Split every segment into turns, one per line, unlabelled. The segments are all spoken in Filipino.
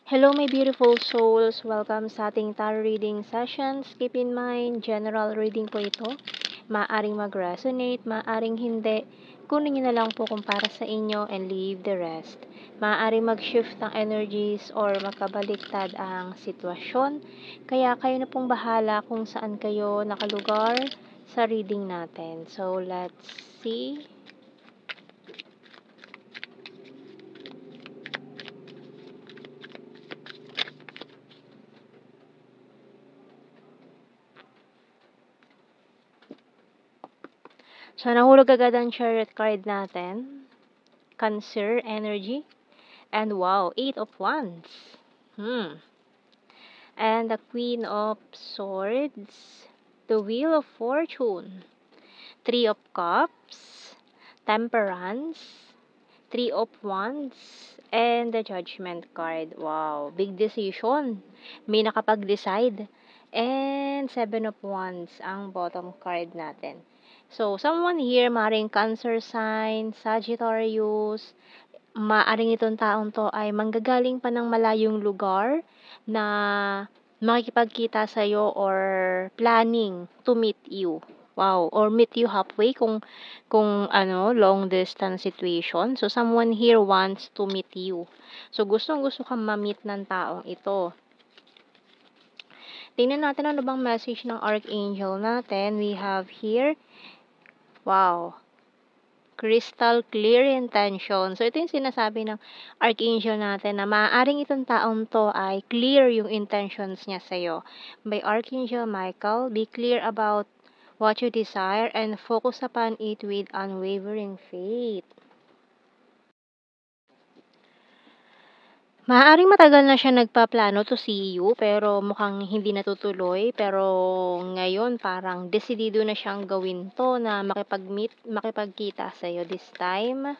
Hello, my beautiful souls. Welcome sa ating tarot reading sessions. Keep in mind, general reading po ito. Maaring mag-resonate, maaring hindi. Kunin nyo na lang po kung para sa inyo and leave the rest. Maaring mag-shift ang energies or magkabaliktad ang sitwasyon. Kaya kayo na pong bahala kung saan kayo nakalugar sa reading natin. So, let's see. So, nahulog agad ang chariot card natin. Cancer energy. And wow, 8 of Wands. And the Queen of Swords. The Wheel of Fortune. 3 of Cups. Temperance. 3 of Wands. And the Judgment card. Wow, big decision. May nakapag-decide. And 7 of Wands ang bottom card natin. So, someone here, maring Cancer sign, Sagittarius, maaring itong taong to ay manggagaling pa ng malayong lugar na makikipagkita sa'yo or planning to meet you. Wow, or meet you halfway kung long distance situation. So, someone here wants to meet you. So, gustong-gusto kang ma-meet ng taong ito. Tingnan natin ano bang message ng Archangel natin. We have here, wow, crystal clear intention. So, ito yung sinasabi ng Archangel natin na maaaring itong taong to ay clear yung intentions niya sa'yo. By Archangel Michael, be clear about what you desire and focus upon it with unwavering faith. Maaaring matagal na siya nagpaplano to see you, pero mukhang hindi natutuloy. Pero ngayon, parang desidido na siyang gawin to na makipagkita sa'yo this time.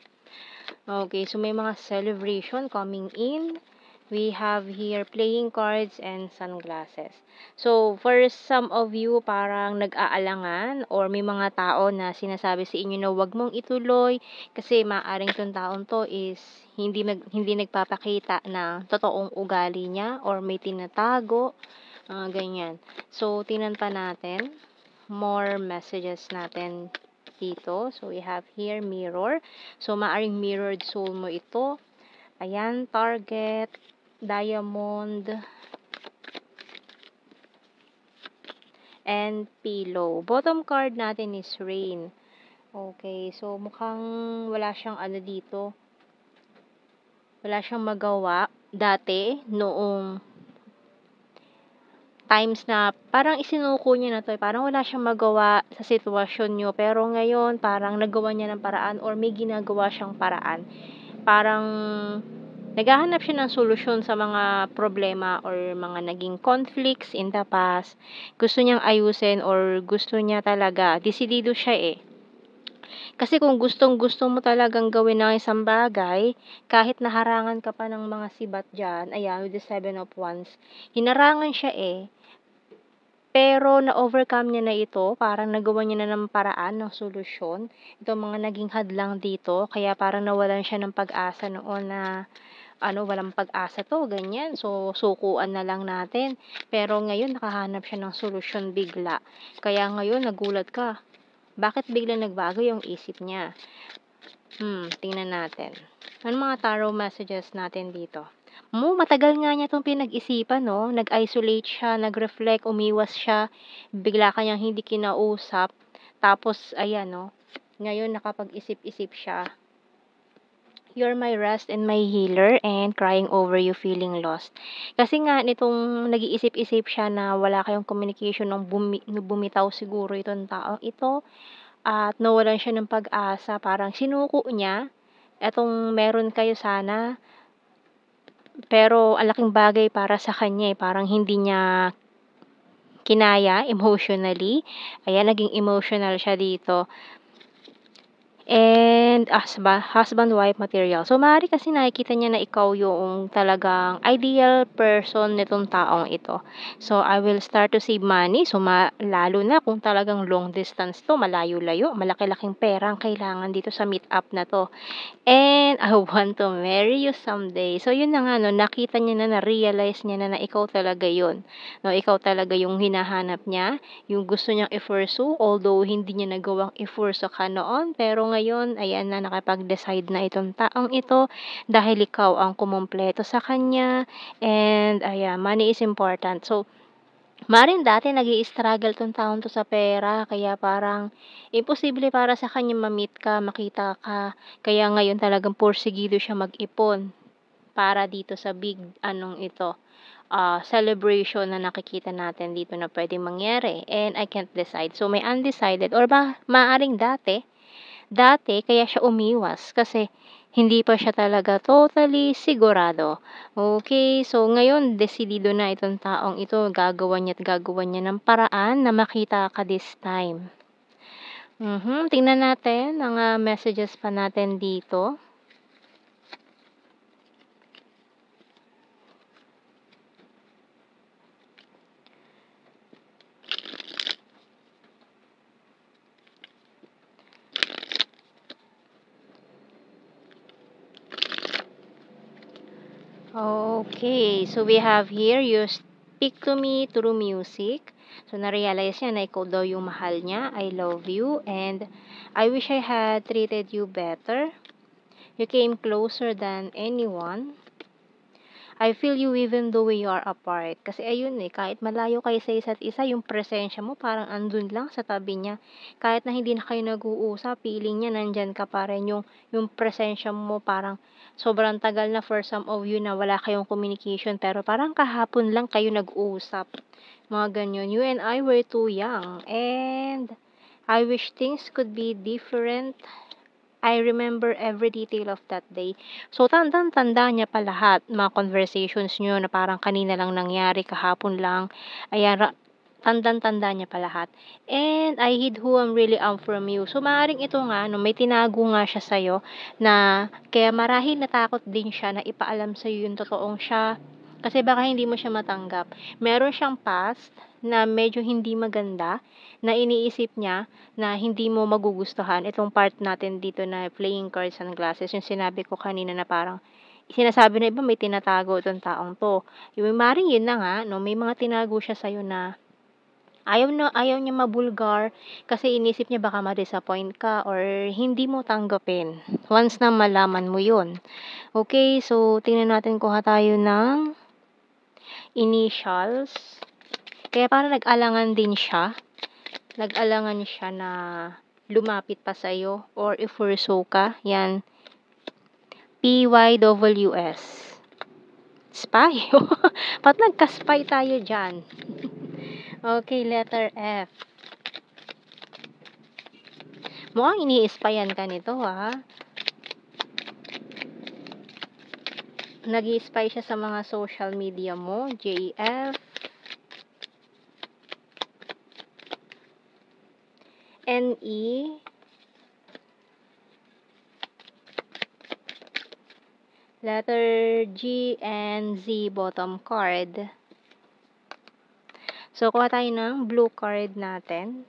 Okay, so may mga celebration coming in. We have here playing cards and sunglasses. So, for some of you, parang nag-aalangan or may mga tao na sinasabi sa inyo na wag mong ituloy kasi maaring tong taon to is hindi nagpapakita na totoong ugali niya or may tinatago, ganyan. So, tingnan pa natin more messages natin dito. So, we have here mirror. So, maaring mirrored soul mo ito. Ayan, target, diamond, and pillow. Bottom card natin is rain. Okay, so mukhang wala siyang dito. Wala siyang magawa dati noong times na parang isinuko niya na to. Parang wala siyang magawa sa sitwasyon niyo. Pero ngayon, parang nagawa niya ng paraan or may ginagawa siyang paraan. Parang naghahanap siya ng solusyon sa mga problema or mga naging conflicts in the past. Gusto niyang ayusin or gusto niya talaga, desidido siya eh. Kasi kung gustong-gusto mo talagang gawin ng isang bagay, kahit naharangan ka pa ng mga sibat dyan, ayan, with the 7 of Wands, hinarangan siya eh. Pero na-overcome niya na ito, parang nagawa niya na ng paraan, ng solusyon. Ito mga naging hadlang dito, kaya parang nawalan siya ng pag-asa noon na walang pag-asa to, ganyan. So, sukuan na lang natin. Pero ngayon, nakahanap siya ng solusyon bigla. Kaya ngayon, nagulat ka. Bakit bigla nagbago yung isip niya? Tingnan natin. Ano mga tarot messages natin dito? Matagal nga niya itong pinag-isipan, no? Nag-isolate siya, nag-reflect, umiwas siya. Bigla kanyang hindi kinausap. Tapos, ayan, no? Ngayon, nakapag-isip-isip siya. You're my rest and my healer and crying over you feeling lost. Kasi nga nitong nag-iisip-isip siya na wala kayong communication nung bumitaw siguro itong taong ito at nawalan siya ng pag-asa, parang sinuko niya etong meron kayo sana pero ang laking bagay para sa kanya eh, parang hindi niya kinaya emotionally. Ayan, naging emotional siya dito. and husband-wife material. So, maaari kasi nakikita niya na ikaw yung talagang ideal person nitong taong ito. So, I will start to save money. So, lalo na kung talagang long distance 'to, malayo-layo, malaki-laking pera ang kailangan dito sa meet up na 'to. And I want to marry you someday. So, yun na nga 'no, nakita niya na, na-realize niya na ikaw talaga yun, 'no, ikaw talaga yung hinahanap niya, yung gusto niyang i-pursue, although hindi niya nagawang i-pursue ka noon, pero ngayon ayan na, nakapag-decide na itong taong ito dahil ikaw ang kumompleto sa kanya and ayan, money is important. So, maaaring dati nag-i-struggle 'tong taong 'to sa pera kaya parang imposible para sa kanya ma-meet ka, makita ka. Kaya ngayon talagang porsigido siya mag-ipon para dito sa big anong ito, celebration na nakikita natin dito na puwedeng mangyari and I can't decide. So, may undecided or maaaring dati kaya siya umiwas kasi hindi pa siya talaga totally sigurado. Okay, so ngayon desidido na itong taong ito, gagawa niya ng paraan na makita ka this time. Tingnan natin ang, messages pa natin dito. Okay, so we have here, you speak to me through music. So, na-realize niya na ikaw daw yung mahal niya. I love you and I wish I had treated you better. You came closer than anyone. I feel you even though we are apart. Kasi ayun kahit malayo kayo sa isa't isa, yung presensya mo parang andun lang sa tabi niya. Kahit na hindi na kayo nag-uusap, feeling niya nandyan ka pa rin. Yung presensya mo parang sobrang tagal na for some of you na wala kayong communication, pero parang kahapon lang kayo nag-uusap. Mga ganyan. You and I were too young. And I wish things could be different. I remember every detail of that day. So, tandang-tanda niya pa lahat, mga conversations niyo na parang kanina lang nangyari, kahapon lang. Ayan, tandang-tanda niya pa lahat. And I hid who I'm really from you. So, maaaring ito nga, no, may tinago nga siya sa'yo na kaya marahil natakot din siya na ipaalam sa'yo yung totoong siya. Kasi baka hindi mo siya matanggap. Meron siyang past na medyo hindi maganda na iniisip niya na hindi mo magugustuhan. Itong part natin dito na playing cards and glasses, yung sinabi ko kanina na parang sinasabi na iba may tinatago itong taong 'to. Yung maaaring yun na nga 'no, may mga tinago siya sa'yo na ayaw niya mabulgar kasi inisip niya baka ma-disappoint ka or hindi mo tanggapin once na malaman mo yun. Okay, so tingnan natin kuha tayo ng initials. Kaya parang nag-alangan siya na lumapit pa sa'yo or i-pursue ka, 'yan, PYWS. Spy? Ba't nagka-spy tayo diyan? Okay, letter F. Mukhang ini-spyan ka nito, Nag-i-spy siya sa mga social media mo, JF. NE. Letter G and Z bottom card. So, kuha tayo ng blue card natin.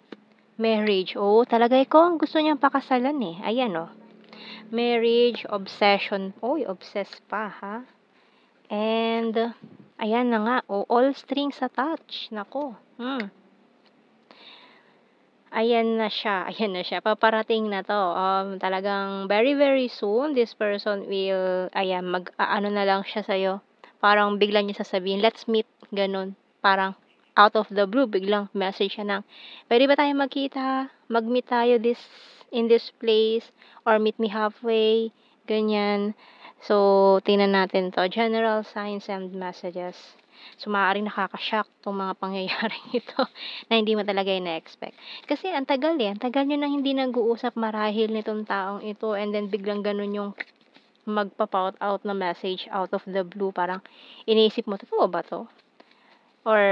Marriage. Oh, talaga ikaw ang gusto niyang pakasalan eh. Ayan oh. Marriage, obsession. Oy, obsessed pa ha. And, ayan na nga. Oh, all strings attached. Nako. Ayan na siya. Paparating na 'to. Talagang very, very soon, this person will, ayan, mag-aano na lang siya sa'yo. Parang bigla niya sasabihin, "Let's meet." Gano'n. Parang out of the blue, biglang message siya ng, "Puwede ba tayong magkita? Mag-meet tayo in this place or meet me halfway." Ganyan. So, tingnan natin 'to. General signs and messages. So, maaaring nakaka-shock 'tong mga pangyayaring ito na hindi mo talaga ine-expect. Kasi ang tagal niyo nang hindi nag-uusap marahil nitong taong ito and then biglang gano'n yung magpa-pout out na message out of the blue. Parang iniisip mo, "Totoo ba 'to?" Or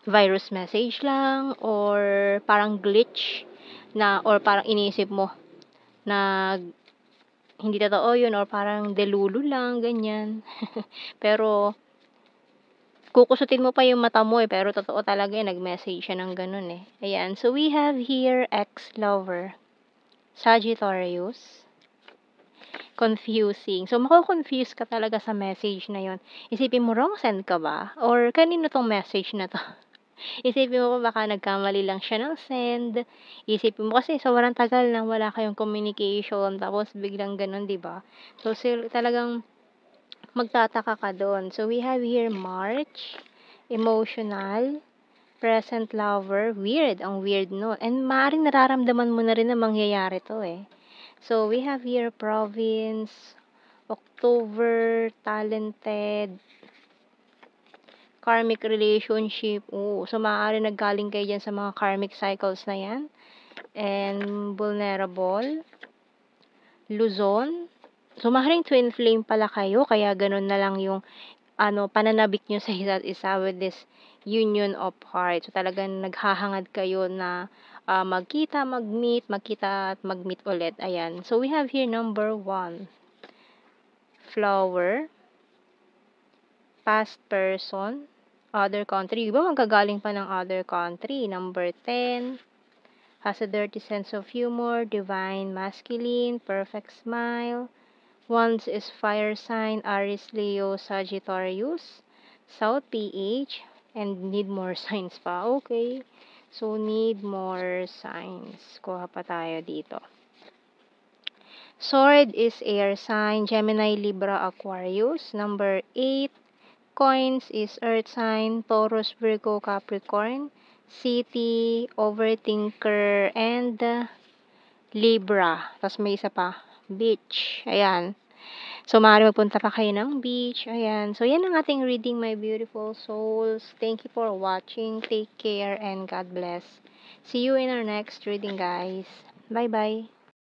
virus message lang or parang glitch na or parang iniisip mo, nag hindi totoo yun or parang delulu lang, ganyan. Pero kukusutin mo pa yung mata mo, pero totoo talaga yun, nag-message siya ng gano'n, eh. Ayan, so we have here ex-lover, Sagittarius, confusing. So mako-confuse ka talaga sa message na yun. Isipin mo, wrong send ka ba or kanino 'tong message na 'to? Isipin mo pa baka nagkamali lang siya ng send, isipin mo kasi sobrang tagal nang wala kayong communication tapos biglang gano'n, 'di ba? So talagang magtataka ka do'n. So we have here March, emotional, present lover, weird, ang weird 'no, and maaaring nararamdaman mo na rin na mangyayari 'to, eh. So we have here province, October, talented, karmic relationship, oo. So maaaring nanggaling kayo diyan sa mga karmic cycles na 'yan, and vulnerable, Luzon. So maaaring twin flame pala kayo kaya gano'n na lang yung pananabik niyo sa isa't isa with this union of hearts. So, talagang naghahangad kayo na, magkita, mag-meet, magkita at mag-meet ulit, ayan. So, we have here number 1, flower, past person, other country. Iba manggagaling pa ng other country. Number 10, has a dirty sense of humor, divine masculine, perfect smile. Wands is fire sign, Aries, Leo, Sagittarius, South PH, and need more signs pa. Okay. So, need more signs. Kuha pa tayo dito. Sword is air sign, Gemini, Libra, Aquarius. Number 8, coins is earth sign, Taurus, Virgo, Capricorn. City, overthinker, and Libra. Tapos may isa pa, beach. Ayan. So, maaaring magpunta pa kayo ng beach. Ayan. So, yan ang ating reading, my beautiful souls. Thank you for watching. Take care and God bless. See you in our next reading, guys. Bye-bye.